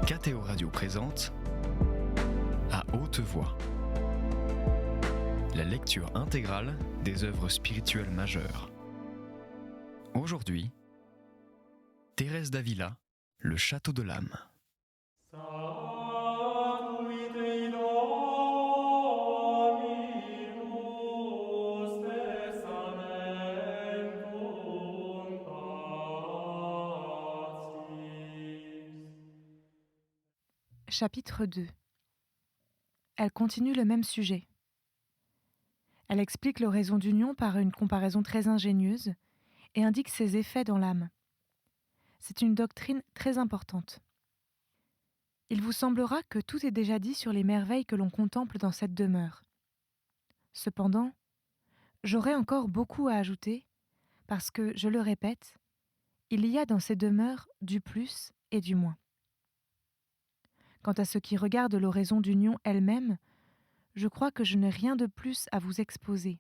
KTO Radio présente À haute voix, la lecture intégrale des œuvres spirituelles majeures. Aujourd'hui, Thérèse d'Avila, Le Château de l'âme. Chapitre 2. Elle continue le même sujet. Elle explique l'oraison d'union par une comparaison très ingénieuse et indique ses effets dans l'âme. C'est une doctrine très importante. Il vous semblera que tout est déjà dit sur les merveilles que l'on contemple dans cette demeure. Cependant, j'aurai encore beaucoup à ajouter parce que, je le répète, il y a dans ces demeures du plus et du moins. Quant à ce qui regarde l'oraison d'union elle-même, je crois que je n'ai rien de plus à vous exposer.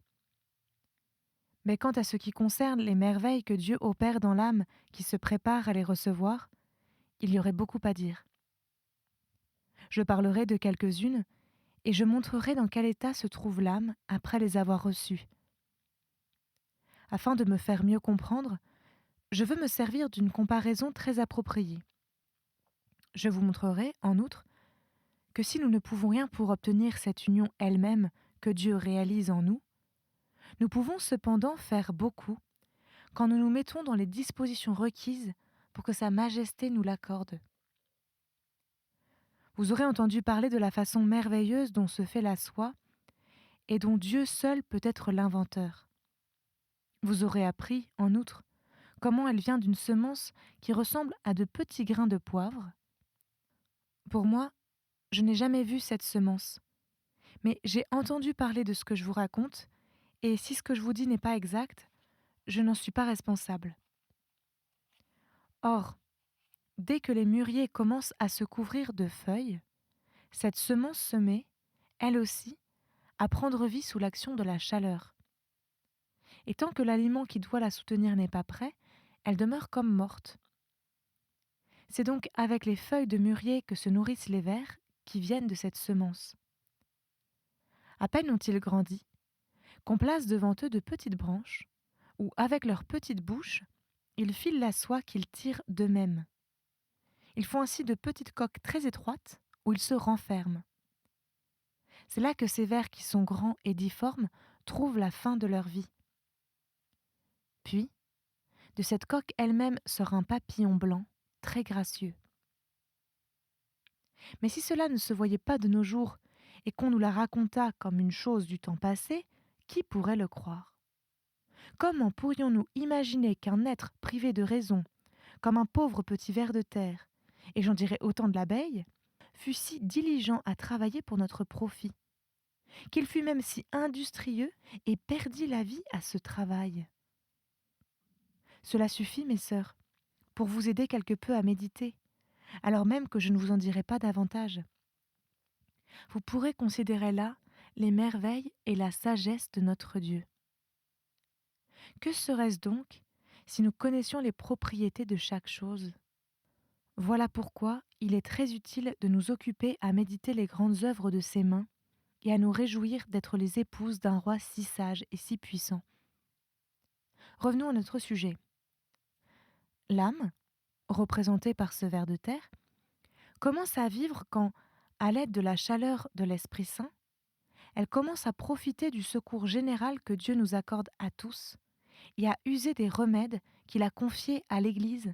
Mais quant à ce qui concerne les merveilles que Dieu opère dans l'âme qui se prépare à les recevoir, il y aurait beaucoup à dire. Je parlerai de quelques-unes et je montrerai dans quel état se trouve l'âme après les avoir reçues. Afin de me faire mieux comprendre, je veux me servir d'une comparaison très appropriée. Je vous montrerai, en outre, que si nous ne pouvons rien pour obtenir cette union elle-même que Dieu réalise en nous, nous pouvons cependant faire beaucoup quand nous nous mettons dans les dispositions requises pour que Sa Majesté nous l'accorde. Vous aurez entendu parler de la façon merveilleuse dont se fait la soie et dont Dieu seul peut être l'inventeur. Vous aurez appris, en outre, comment elle vient d'une semence qui ressemble à de petits grains de poivre. Pour moi, je n'ai jamais vu cette semence, mais j'ai entendu parler de ce que je vous raconte, et si ce que je vous dis n'est pas exact, je n'en suis pas responsable. Or, dès que les mûriers commencent à se couvrir de feuilles, cette semence se met, elle aussi, à prendre vie sous l'action de la chaleur. Et tant que l'aliment qui doit la soutenir n'est pas prêt, elle demeure comme morte. C'est donc avec les feuilles de mûrier que se nourrissent les vers qui viennent de cette semence. À peine ont-ils grandi, qu'on place devant eux de petites branches, où, avec leurs petites bouches, ils filent la soie qu'ils tirent d'eux-mêmes. Ils font ainsi de petites coques très étroites, où ils se renferment. C'est là que ces vers qui sont grands et difformes trouvent la fin de leur vie. Puis, de cette coque elle-même sort un papillon blanc, très gracieux. Mais si cela ne se voyait pas de nos jours et qu'on nous la racontât comme une chose du temps passé, qui pourrait le croire ? Comment pourrions-nous imaginer qu'un être privé de raison, comme un pauvre petit ver de terre, et j'en dirais autant de l'abeille, fût si diligent à travailler pour notre profit, qu'il fût même si industrieux et perdit la vie à ce travail ? Cela suffit, mes sœurs, pour vous aider quelque peu à méditer, alors même que je ne vous en dirai pas davantage. Vous pourrez considérer là les merveilles et la sagesse de notre Dieu. Que serait-ce donc si nous connaissions les propriétés de chaque chose ? Voilà pourquoi il est très utile de nous occuper à méditer les grandes œuvres de ses mains et à nous réjouir d'être les épouses d'un roi si sage et si puissant. Revenons à notre sujet. L'âme, représentée par ce ver de terre, commence à vivre quand, à l'aide de la chaleur de l'Esprit Saint, elle commence à profiter du secours général que Dieu nous accorde à tous et à user des remèdes qu'il a confiés à l'Église,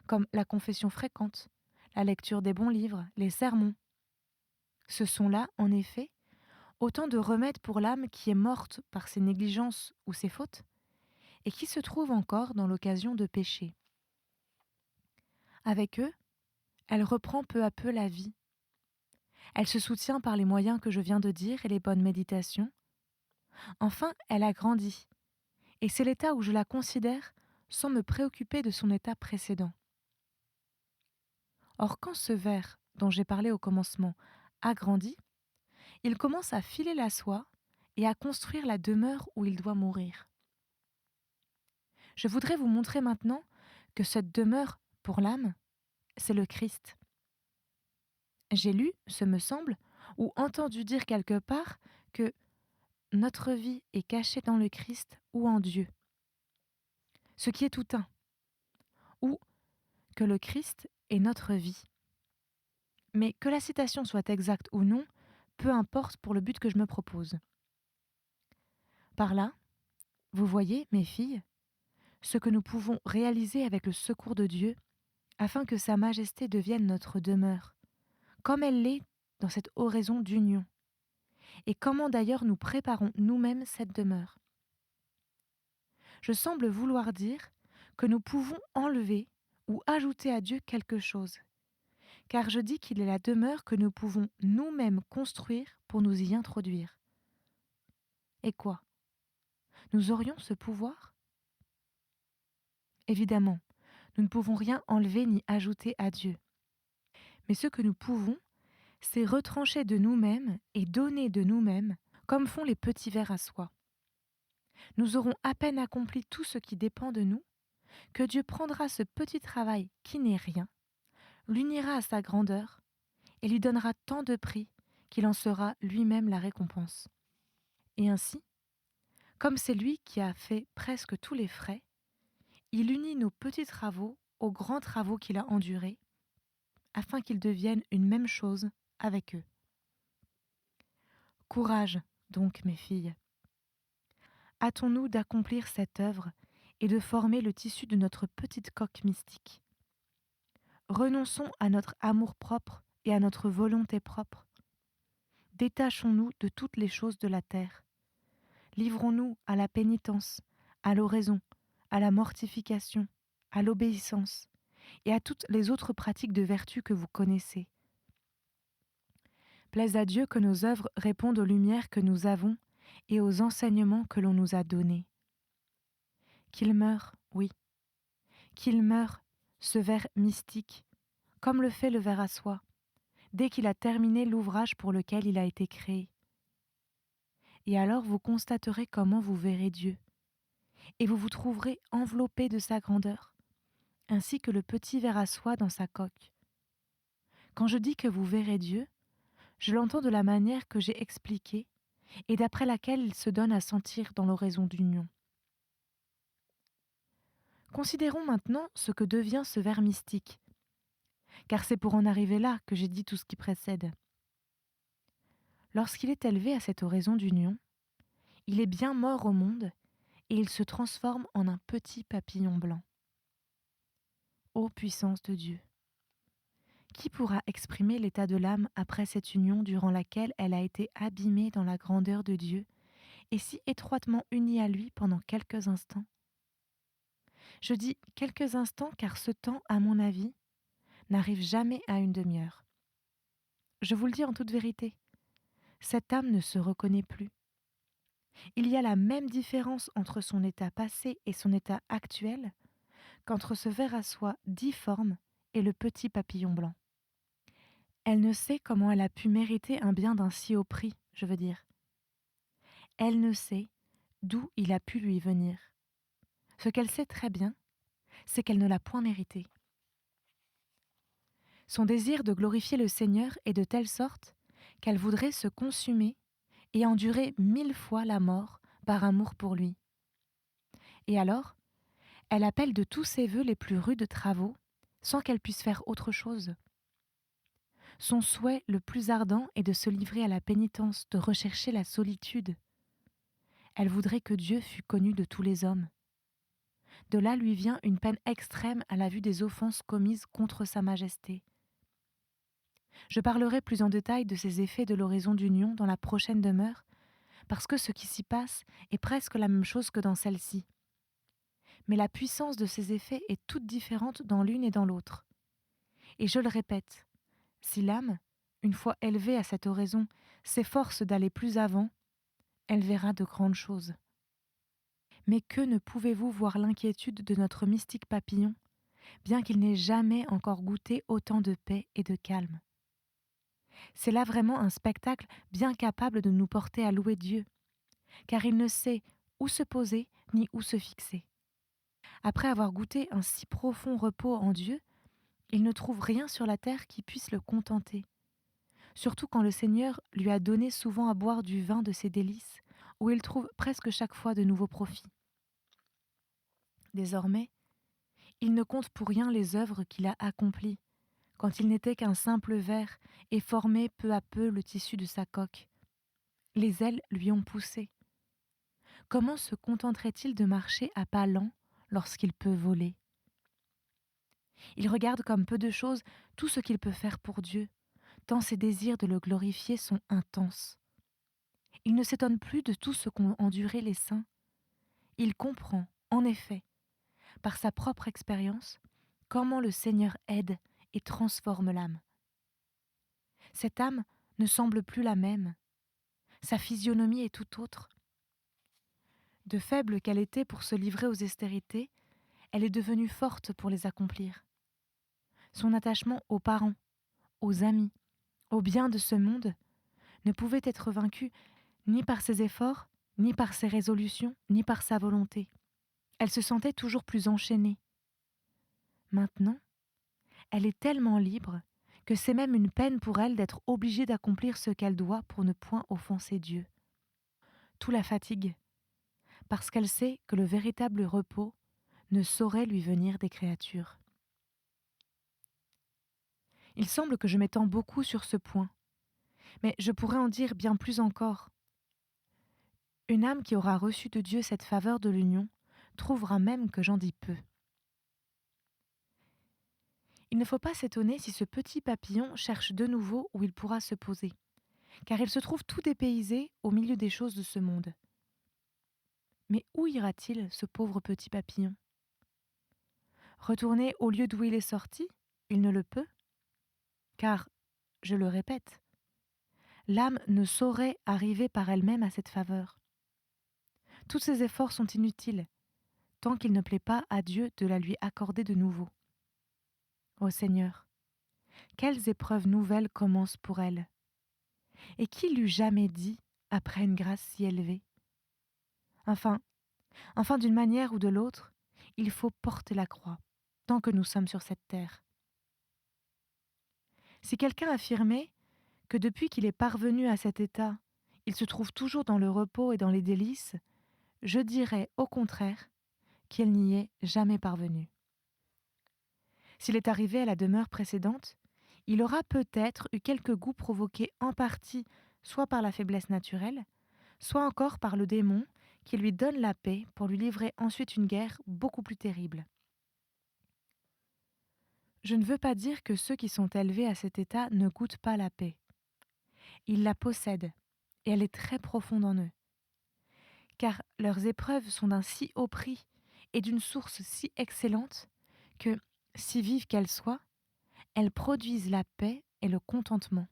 comme la confession fréquente, la lecture des bons livres, les sermons. Ce sont là, en effet, autant de remèdes pour l'âme qui est morte par ses négligences ou ses fautes, et qui se trouve encore dans l'occasion de pécher. Avec eux, elle reprend peu à peu la vie. Elle se soutient par les moyens que je viens de dire et les bonnes méditations. Enfin, elle a grandi, et c'est l'état où je la considère sans me préoccuper de son état précédent. Or, quand ce ver, dont j'ai parlé au commencement, a grandi, il commence à filer la soie et à construire la demeure où il doit mourir. Je voudrais vous montrer maintenant que cette demeure, pour l'âme, c'est le Christ. J'ai lu, ce me semble, ou entendu dire quelque part que notre vie est cachée dans le Christ ou en Dieu, ce qui est tout un, ou que le Christ est notre vie. Mais que la citation soit exacte ou non, peu importe pour le but que je me propose. Par là, vous voyez, mes filles, ce que nous pouvons réaliser avec le secours de Dieu afin que Sa Majesté devienne notre demeure, comme elle l'est dans cette oraison d'union, et comment d'ailleurs nous préparons nous-mêmes cette demeure. Je semble vouloir dire que nous pouvons enlever ou ajouter à Dieu quelque chose, car je dis qu'il est la demeure que nous pouvons nous-mêmes construire pour nous y introduire. Et quoi? Nous aurions ce pouvoir? Évidemment, nous ne pouvons rien enlever ni ajouter à Dieu. Mais ce que nous pouvons, c'est retrancher de nous-mêmes et donner de nous-mêmes, comme font les petits vers à soie. Nous aurons à peine accompli tout ce qui dépend de nous, que Dieu prendra ce petit travail qui n'est rien, l'unira à sa grandeur et lui donnera tant de prix qu'il en sera lui-même la récompense. Et ainsi, comme c'est lui qui a fait presque tous les frais, il unit nos petits travaux aux grands travaux qu'il a endurés, afin qu'ils deviennent une même chose avec eux. Courage, donc, mes filles. Hâtons-nous d'accomplir cette œuvre et de former le tissu de notre petite coque mystique. Renonçons à notre amour-propre et à notre volonté propre. Détachons-nous de toutes les choses de la terre. Livrons-nous à la pénitence, à l'oraison, à la mortification, à l'obéissance et à toutes les autres pratiques de vertu que vous connaissez. Plaise à Dieu que nos œuvres répondent aux lumières que nous avons et aux enseignements que l'on nous a donnés. Qu'il meure, oui, qu'il meure, ce ver mystique, comme le fait le ver à soie, dès qu'il a terminé l'ouvrage pour lequel il a été créé. Et alors vous constaterez comment vous verrez Dieu, et vous vous trouverez enveloppé de sa grandeur, ainsi que le petit ver à soie dans sa coque. Quand je dis que vous verrez Dieu, je l'entends de la manière que j'ai expliquée et d'après laquelle il se donne à sentir dans l'oraison d'union. Considérons maintenant ce que devient ce ver mystique, car c'est pour en arriver là que j'ai dit tout ce qui précède. Lorsqu'il est élevé à cette oraison d'union, il est bien mort au monde et il se transforme en un petit papillon blanc. Ô puissance de Dieu! Qui pourra exprimer l'état de l'âme après cette union durant laquelle elle a été abîmée dans la grandeur de Dieu et si étroitement unie à lui pendant quelques instants? Je dis quelques instants car ce temps, à mon avis, n'arrive jamais à une demi-heure. Je vous le dis en toute vérité, cette âme ne se reconnaît plus. Il y a la même différence entre son état passé et son état actuel qu'entre ce ver à soie difforme et le petit papillon blanc. Elle ne sait comment elle a pu mériter un bien d'un si haut prix, je veux dire. Elle ne sait d'où il a pu lui venir. Ce qu'elle sait très bien, c'est qu'elle ne l'a point mérité. Son désir de glorifier le Seigneur est de telle sorte qu'elle voudrait se consumer et endurer 1000 fois la mort par amour pour lui. Et alors, elle appelle de tous ses vœux les plus rudes travaux, sans qu'elle puisse faire autre chose. Son souhait le plus ardent est de se livrer à la pénitence, de rechercher la solitude. Elle voudrait que Dieu fût connu de tous les hommes. De là lui vient une peine extrême à la vue des offenses commises contre sa majesté. Je parlerai plus en détail de ces effets de l'oraison d'union dans la prochaine demeure, parce que ce qui s'y passe est presque la même chose que dans celle-ci. Mais la puissance de ces effets est toute différente dans l'une et dans l'autre. Et je le répète, si l'âme, une fois élevée à cette oraison, s'efforce d'aller plus avant, elle verra de grandes choses. Mais que ne pouvez-vous voir l'inquiétude de notre mystique papillon, bien qu'il n'ait jamais encore goûté autant de paix et de calme. C'est là vraiment un spectacle bien capable de nous porter à louer Dieu, car il ne sait où se poser ni où se fixer. Après avoir goûté un si profond repos en Dieu, il ne trouve rien sur la terre qui puisse le contenter. surtout quand le Seigneur lui a donné souvent à boire du vin de ses délices, où il trouve presque chaque fois de nouveaux profits. Désormais, il ne compte pour rien les œuvres qu'il a accomplies, quand il n'était qu'un simple ver et formait peu à peu le tissu de sa coque. Les ailes lui ont poussé. Comment se contenterait-il de marcher à pas lents lorsqu'il peut voler? Il regarde comme peu de choses tout ce qu'il peut faire pour Dieu, tant ses désirs de le glorifier sont intenses. Il ne s'étonne plus de tout ce qu'ont enduré les saints. Il comprend, en effet, par sa propre expérience, comment le Seigneur aide et transforme l'âme. Cette âme ne semble plus la même. Sa physionomie est tout autre. De faible qu'elle était pour se livrer aux austérités, elle est devenue forte pour les accomplir. Son attachement aux parents, aux amis, au bien de ce monde ne pouvait être vaincu ni par ses efforts, ni par ses résolutions, ni par sa volonté. Elle se sentait toujours plus enchaînée. Maintenant, elle est tellement libre que c'est même une peine pour elle d'être obligée d'accomplir ce qu'elle doit pour ne point offenser Dieu. Tout la fatigue, parce qu'elle sait que le véritable repos ne saurait lui venir des créatures. Il semble que je m'étends beaucoup sur ce point, mais je pourrais en dire bien plus encore. Une âme qui aura reçu de Dieu cette faveur de l'union trouvera même que j'en dis peu. Il ne faut pas s'étonner si ce petit papillon cherche de nouveau où il pourra se poser, car il se trouve tout dépaysé au milieu des choses de ce monde. Mais où ira-t-il, ce pauvre petit papillon? Retourner au lieu d'où il est sorti? Il ne le peut, car, je le répète, l'âme ne saurait arriver par elle-même à cette faveur. Tous ses efforts sont inutiles, tant qu'il ne plaît pas à Dieu de la lui accorder de nouveau. Ô Seigneur, quelles épreuves nouvelles commencent pour elle? Et qui l'eût jamais dit après une grâce si élevée? Enfin, d'une manière ou de l'autre, il faut porter la croix, tant que nous sommes sur cette terre. Si quelqu'un affirmait que depuis qu'il est parvenu à cet état, il se trouve toujours dans le repos et dans les délices, je dirais au contraire qu'il n'y est jamais parvenu. S'il est arrivé à la demeure précédente, il aura peut-être eu quelques goûts provoqués en partie soit par la faiblesse naturelle, soit encore par le démon qui lui donne la paix pour lui livrer ensuite une guerre beaucoup plus terrible. Je ne veux pas dire que ceux qui sont élevés à cet état ne goûtent pas la paix. Ils la possèdent, et elle est très profonde en eux. Car leurs épreuves sont d'un si haut prix et d'une source si excellente que, si vives qu'elles soient, elles produisent la paix et le contentement.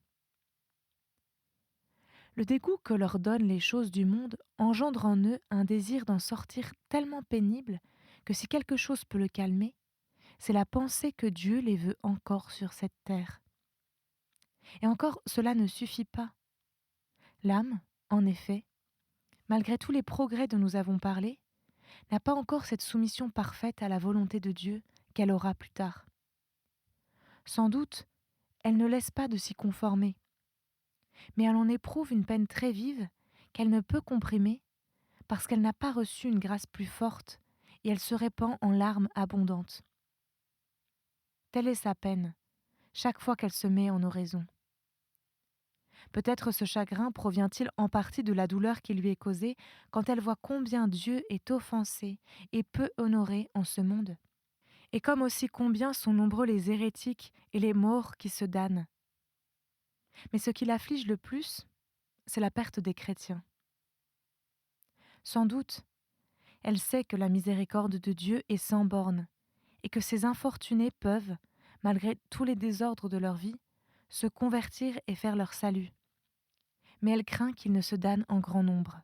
Le dégoût que leur donnent les choses du monde engendre en eux un désir d'en sortir tellement pénible que si quelque chose peut le calmer, c'est la pensée que Dieu les veut encore sur cette terre. Et encore, cela ne suffit pas. L'âme, en effet, malgré tous les progrès dont nous avons parlé, n'a pas encore cette soumission parfaite à la volonté de Dieu qu'elle aura plus tard. Sans doute, elle ne laisse pas de s'y conformer, mais elle en éprouve une peine très vive qu'elle ne peut comprimer parce qu'elle n'a pas reçu une grâce plus forte et elle se répand en larmes abondantes. Telle est sa peine, chaque fois qu'elle se met en oraison. Peut-être ce chagrin provient-il en partie de la douleur qui lui est causée quand elle voit combien Dieu est offensé et peu honoré en ce monde, et comme aussi combien sont nombreux les hérétiques et les morts qui se damnent. Mais ce qui l'afflige le plus, c'est la perte des chrétiens. Sans doute, elle sait que la miséricorde de Dieu est sans bornes, et que ces infortunés peuvent, malgré tous les désordres de leur vie, se convertir et faire leur salut. Mais elle craint qu'ils ne se damnent en grand nombre.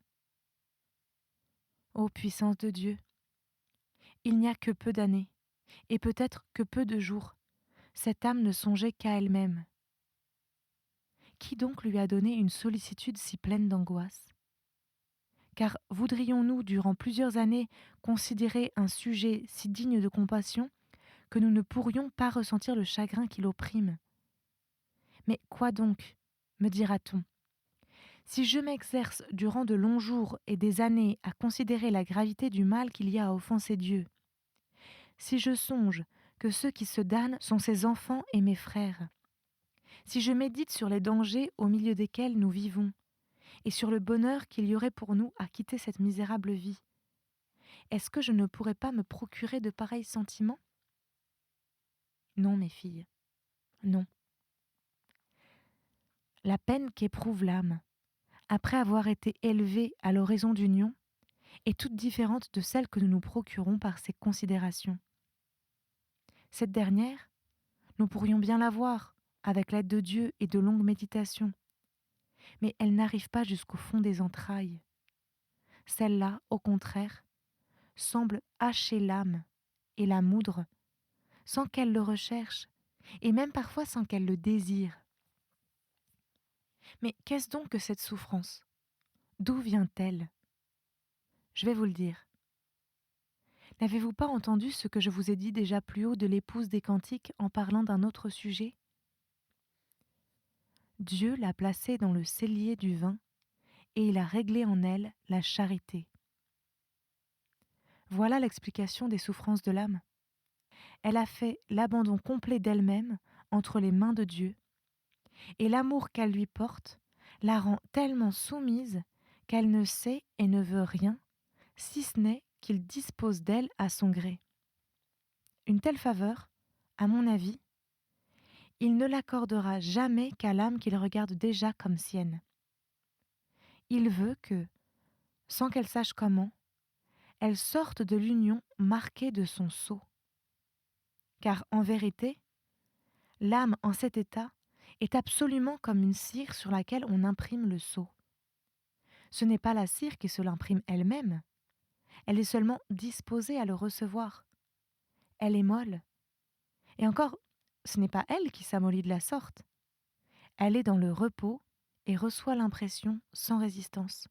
Ô puissance de Dieu, il n'y a que peu d'années, et peut-être que peu de jours, cette âme ne songeait qu'à elle-même. Qui donc lui a donné une sollicitude si pleine d'angoisse? Car voudrions-nous, durant plusieurs années, considérer un sujet si digne de compassion que nous ne pourrions pas ressentir le chagrin qui l'opprime? Mais quoi donc, me dira-t-on. Si je m'exerce durant de longs jours et des années à considérer la gravité du mal qu'il y a à offenser Dieu, si je songe que ceux qui se damnent sont ses enfants et mes frères, si je médite sur les dangers au milieu desquels nous vivons, et sur le bonheur qu'il y aurait pour nous à quitter cette misérable vie, est-ce que je ne pourrais pas me procurer de pareils sentiments? Non, mes filles, non. La peine qu'éprouve l'âme, après avoir été élevée à l'horizon d'union, est toute différente de celle que nous nous procurons par ces considérations. Cette dernière, nous pourrions bien la voir, avec l'aide de Dieu et de longues méditations, mais elle n'arrive pas jusqu'au fond des entrailles. Celle-là, au contraire, semble hacher l'âme et la moudre, sans qu'elle le recherche, et même parfois sans qu'elle le désire. Mais qu'est-ce donc que cette souffrance? D'où vient-elle? Je vais vous le dire. N'avez-vous pas entendu ce que je vous ai dit déjà plus haut de l'épouse des Cantiques en parlant d'un autre sujet? Dieu l'a placée dans le cellier du vin et il a réglé en elle la charité. Voilà l'explication des souffrances de l'âme. Elle a fait l'abandon complet d'elle-même entre les mains de Dieu, et l'amour qu'elle lui porte la rend tellement soumise qu'elle ne sait et ne veut rien, si ce n'est qu'il dispose d'elle à son gré. Une telle faveur, à mon avis, il ne l'accordera jamais qu'à l'âme qu'il regarde déjà comme sienne. Il veut que, sans qu'elle sache comment, elle sorte de l'union marquée de son sceau. Car en vérité, l'âme en cet état est absolument comme une cire sur laquelle on imprime le sceau. Ce n'est pas la cire qui se l'imprime elle-même, elle est seulement disposée à le recevoir. Elle est molle. Et encore, ce n'est pas elle qui s'amollit de la sorte. Elle est dans le repos et reçoit l'impression sans résistance.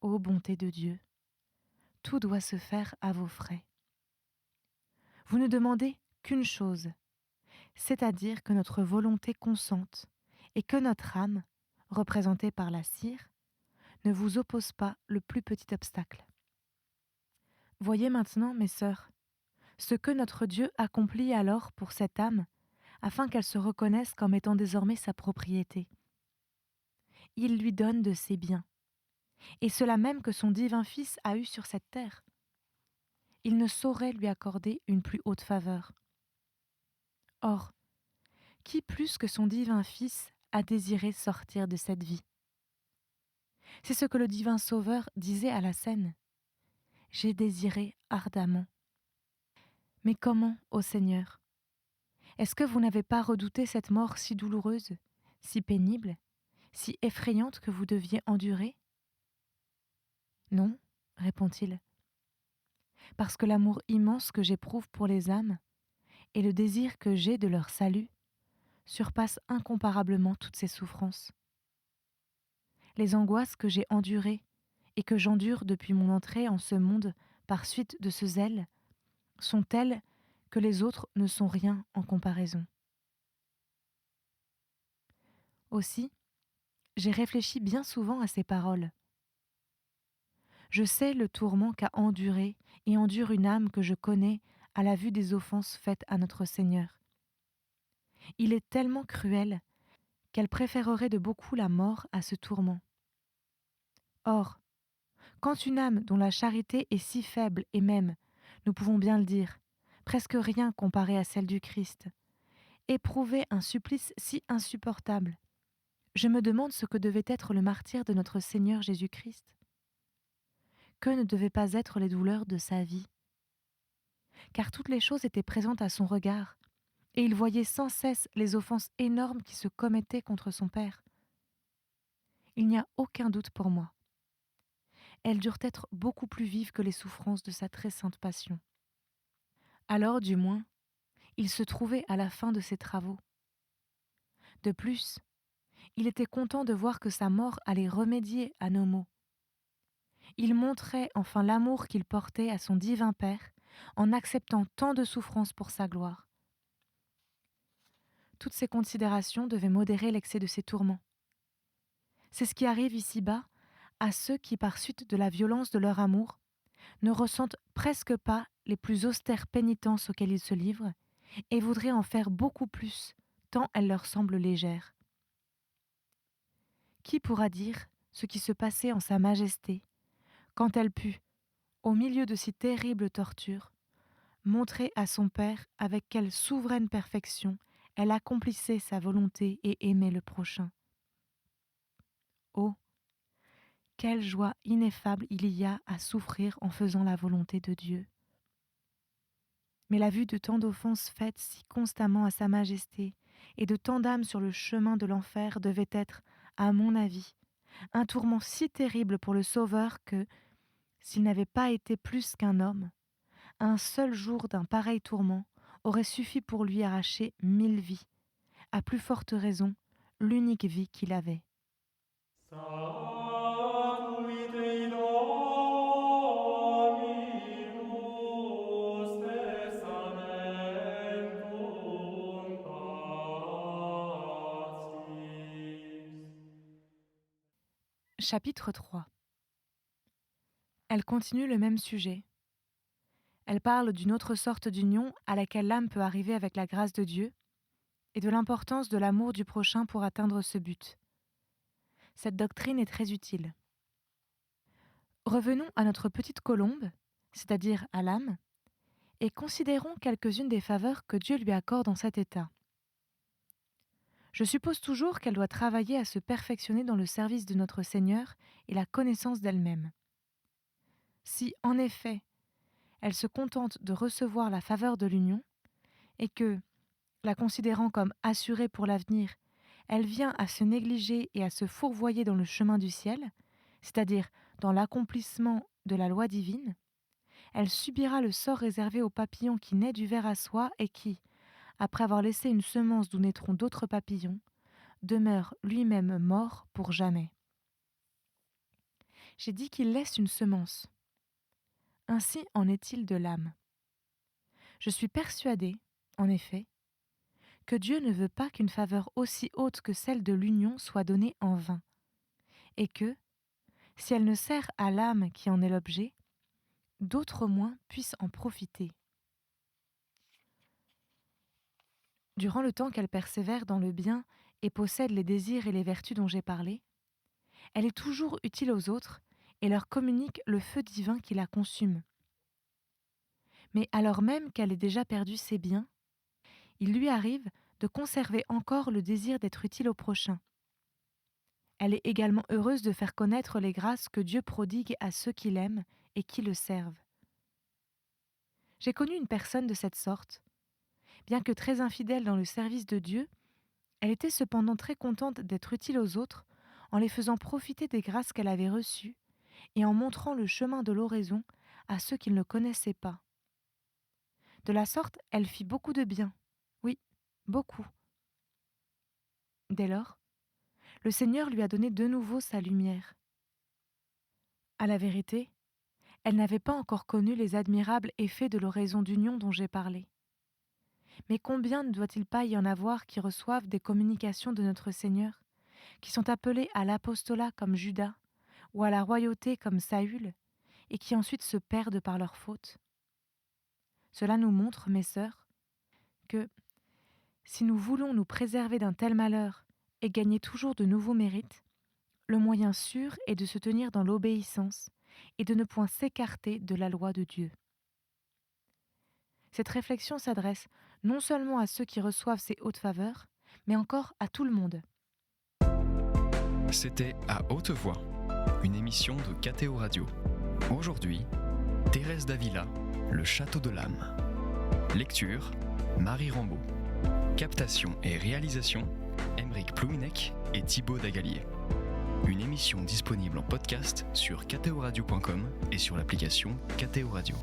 Ô bonté de Dieu, tout doit se faire à vos frais. Vous ne demandez qu'une chose, c'est-à-dire que notre volonté consente et que notre âme, représentée par la cire, ne vous oppose pas le plus petit obstacle. Voyez maintenant, mes sœurs, ce que notre Dieu accomplit alors pour cette âme, afin qu'elle se reconnaisse comme étant désormais sa propriété. Il lui donne de ses biens, et cela même que son divin Fils a eu sur cette terre. Il ne saurait lui accorder une plus haute faveur. Or, qui plus que son divin Fils a désiré sortir de cette vie? C'est ce que le divin Sauveur disait à la scène. J'ai désiré ardemment. Mais comment, ô Seigneur? Est-ce que vous n'avez pas redouté cette mort si douloureuse, si pénible, si effrayante que vous deviez endurer? Non, répond-il, parce que l'amour immense que j'éprouve pour les âmes et le désir que j'ai de leur salut surpassent incomparablement toutes ces souffrances. Les angoisses que j'ai endurées et que j'endure depuis mon entrée en ce monde par suite de ce zèle sont telles que les autres ne sont rien en comparaison. Aussi, j'ai réfléchi bien souvent à ces paroles. Je sais le tourment qu'a enduré et endure une âme que je connais à la vue des offenses faites à notre Seigneur. Il est tellement cruel qu'elle préférerait de beaucoup la mort à ce tourment. Or, quand une âme dont la charité est si faible et même, nous pouvons bien le dire, presque rien comparée à celle du Christ, éprouvait un supplice si insupportable, je me demande ce que devait être le martyre de notre Seigneur Jésus-Christ. Que ne devaient pas être les douleurs de sa vie? Car toutes les choses étaient présentes à son regard, et il voyait sans cesse les offenses énormes qui se commettaient contre son Père. Il n'y a aucun doute pour moi. Elles durent être beaucoup plus vives que les souffrances de sa très sainte passion. Alors, du moins, il se trouvait à la fin de ses travaux. De plus, il était content de voir que sa mort allait remédier à nos maux. Il montrait enfin l'amour qu'il portait à son divin Père en acceptant tant de souffrances pour sa gloire. toutes ces considérations devaient modérer l'excès de ses tourments. C'est ce qui arrive ici-bas à ceux qui, par suite de la violence de leur amour, ne ressentent presque pas les plus austères pénitences auxquelles ils se livrent et voudraient en faire beaucoup plus, tant elles leur semblent légères. Qui pourra dire ce qui se passait en Sa Majesté quand elle put, au milieu de si terribles tortures, montrer à son Père avec quelle souveraine perfection elle accomplissait sa volonté et aimait le prochain. Oh, quelle joie ineffable il y a à souffrir en faisant la volonté de Dieu. Mais la vue de tant d'offenses faites si constamment à Sa Majesté et de tant d'âmes sur le chemin de l'enfer devait être, à mon avis, un tourment si terrible pour le Sauveur que, s'il n'avait pas été plus qu'un homme, un seul jour d'un pareil tourment aurait suffi pour lui arracher 1000 vies, à plus forte raison, l'unique vie qu'il avait. Chapitre 3. Elle continue le même sujet. Elle parle d'une autre sorte d'union à laquelle l'âme peut arriver avec la grâce de Dieu et de l'importance de l'amour du prochain pour atteindre ce but. Cette doctrine est très utile. Revenons à notre petite colombe, c'est-à-dire à l'âme, et considérons quelques-unes des faveurs que Dieu lui accorde en cet état. Je suppose toujours qu'elle doit travailler à se perfectionner dans le service de notre Seigneur et la connaissance d'elle-même. Si, en effet, elle se contente de recevoir la faveur de l'union, et que, la considérant comme assurée pour l'avenir, elle vient à se négliger et à se fourvoyer dans le chemin du ciel, c'est-à-dire dans l'accomplissement de la loi divine, elle subira le sort réservé au papillon qui naît du ver à soie et qui, après avoir laissé une semence d'où naîtront d'autres papillons, demeure lui-même mort pour jamais. J'ai dit qu'il laisse une semence. Ainsi en est-il de l'âme. Je suis persuadée, en effet, que Dieu ne veut pas qu'une faveur aussi haute que celle de l'union soit donnée en vain, et que, si elle ne sert à l'âme qui en est l'objet, d'autres moins puissent en profiter. Durant le temps qu'elle persévère dans le bien et possède les désirs et les vertus dont j'ai parlé, elle est toujours utile aux autres et leur communique le feu divin qui la consume. Mais alors même qu'elle ait déjà perdu ses biens, il lui arrive de conserver encore le désir d'être utile au prochain. Elle est également heureuse de faire connaître les grâces que Dieu prodigue à ceux qui l'aiment et qui le servent. J'ai connu une personne de cette sorte. Bien que très infidèle dans le service de Dieu, elle était cependant très contente d'être utile aux autres en les faisant profiter des grâces qu'elle avait reçues et en montrant le chemin de l'oraison à ceux qui ne le connaissaient pas. De la sorte, elle fit beaucoup de bien. Oui, beaucoup. Dès lors, le Seigneur lui a donné de nouveau sa lumière. À la vérité, elle n'avait pas encore connu les admirables effets de l'oraison d'union dont j'ai parlé. Mais combien ne doit-il pas y en avoir qui reçoivent des communications de notre Seigneur, qui sont appelés à l'apostolat comme Judas, ou à la royauté comme Saül, et qui ensuite se perdent par leur faute. Cela nous montre, mes sœurs, que, si nous voulons nous préserver d'un tel malheur et gagner toujours de nouveaux mérites, le moyen sûr est de se tenir dans l'obéissance et de ne point s'écarter de la loi de Dieu. Cette réflexion s'adresse non seulement à ceux qui reçoivent ces hautes faveurs, mais encore à tout le monde. C'était À Haute Voix, une émission de KTO Radio. Aujourd'hui, Thérèse d'Avila, Le Château de l'Âme. Lecture, Marie Rambaud. Captation et réalisation, Aymeric Plouinec et Thibaut Dagalier. Une émission disponible en podcast sur ktoradio.com et sur l'application KTO Radio.